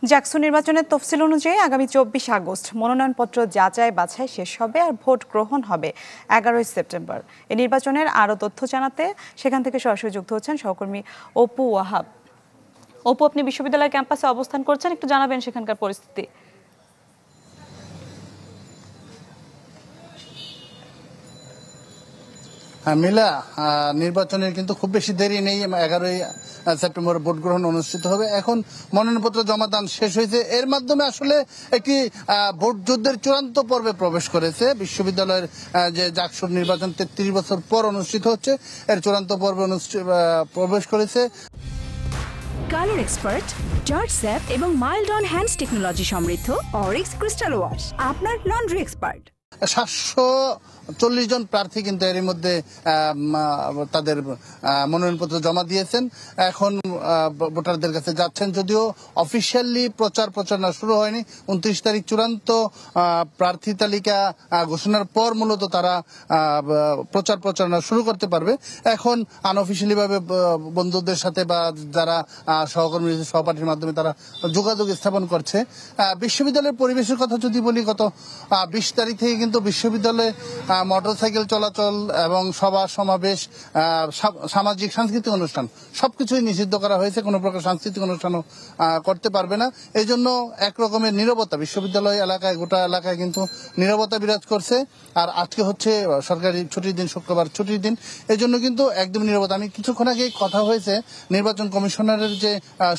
জাকসু নির্বাচনের তফসিল অনুযায়ী আগামী 24 আগস্ট মনোনয়নপত্র যাচাই বাছাই শেষ হবে আর ভোট গ্রহণ হবে 11 সেপ্টেম্বর। এই নির্বাচনের আরও তথ্য জানাতে সেখান থেকে সরাসরি যুক্ত হচ্ছেন সহকর্মী অপু ওয়াহাব। অপু, আপনি বিশ্ববিদ্যালয় ক্যাম্পাসে অবস্থান করছেন, একটু জানাবেন সেখানকার পরিস্থিতি। মিলা, নির্বাচনের কিন্তু খুব বেশি দেরি নেই। 11 সেপ্টেম্বর ভোট গ্রহণ অনুষ্ঠিত হবে। এখন মনোনয়নপত্র জমা দান শেষ হয়েছে। এর মাধ্যমে আসলে একটি ভোট যুদ্ধের চূড়ান্ত পর্বে প্রবেশ করেছে বিশ্ববিদ্যালয়ের যে জাকসুর নির্বাচন 33 বছর পর অনুষ্ঠিত হচ্ছে, এর চূড়ান্ত পর্বে প্রবেশ করেছে। কালার এক্সপার্ট, জর্জ স্যাপ এবং মাইল্ড অন হ্যান্ডস টেকনোলজি সমৃদ্ধ অরিক্স ক্রিস্টাল ওয়াশ আপনার লন্ড্রি এক্সপার্ট। 740 জন প্রার্থী কিন্তু এরই মধ্যে তাদের মনোনয়নপত্র জমা দিয়েছেন। এখন ভোটারদের কাছে যাচ্ছেন, যদিও অফিসিয়ালি প্রচারণা শুরু হয়নি। 29 তারিখ চূড়ান্ত প্রার্থী তালিকা ঘোষণার পর মূলত তারা প্রচারণা শুরু করতে পারবে। এখন আনঅফিসিয়ালি ভাবে বন্ধুদের সাথে বা যারা সহকর্মী সহপাঠীর মাধ্যমে তারা যোগাযোগ স্থাপন করছে। বিশ্ববিদ্যালয়ের পরিবেশের কথা যদি বলি, গত 20 তারিখ থেকে কিন্তু বিশ্ববিদ্যালয়ে মোটরসাইকেল চলাচল এবং সভা সমাবেশ, সামাজিক সাংস্কৃতিক অনুষ্ঠান সবকিছুই নিষিদ্ধ করা হয়েছে। কোনো প্রকার সাংস্কৃতিক অনুষ্ঠানও করতে পারবে না। এই জন্য একরকমের নীরবতা বিশ্ববিদ্যালয় এলাকায়, গোটা এলাকায় কিন্তু নীরবতা বিরাজ করছে। আর আজকে হচ্ছে সরকারি ছুটির দিন, শুক্রবার ছুটির দিন, এই জন্য কিন্তু একদম নীরবতা। আমি কিছুক্ষণ আগে কথা হয়েছে নির্বাচন কমিশনারের যে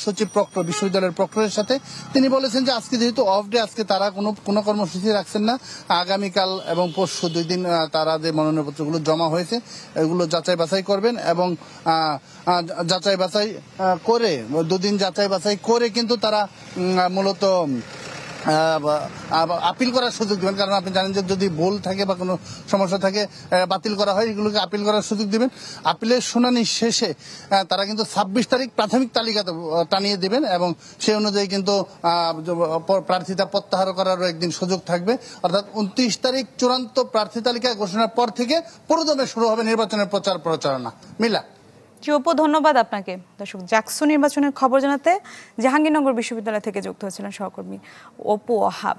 সচিব প্রক্টর, বিশ্ববিদ্যালয়ের প্রক্টরের সাথে। তিনি বলেছেন যে আজকে যেহেতু অফ ডে, আজকে তারা কোনো কর্মসূচি রাখছেন না। আগামীকাল এবং পরশু 2 দিন তারা যে মনোনয়নপত্রগুলো জমা হয়েছে এগুলো যাচাই বাছাই করবেন এবং যাচাই বাছাই করে 2 দিন যাচাই বাছাই করে কিন্তু তারা মূলত আপিল করার সুযোগ দিবেন। কারণ আপনি জানেন যে যদি ভুল থাকে বা কোনো সমস্যা থাকে বাতিল করা হয়, এগুলোকে আপিল করার সুযোগ দিবেন। আপিলের শুনানি শেষে তারা কিন্তু 26 তারিখ প্রাথমিক তালিকা টানিয়ে দিবেন এবং সেই অনুযায়ী কিন্তু প্রার্থিতা প্রত্যাহার করারও একদিন সুযোগ থাকবে। অর্থাৎ 29 তারিখ চূড়ান্ত প্রার্থী তালিকা ঘোষণার পর থেকে পুরোদমে শুরু হবে নির্বাচনের প্রচারণা। মিলা। অপু, ধন্যবাদ আপনাকে। দর্শক, জাকসু নির্বাচনের খবর জানাতে জাহাঙ্গীরনগর বিশ্ববিদ্যালয় থেকে যুক্ত হয়েছিলেন সহকর্মী অপু ওয়াহাব।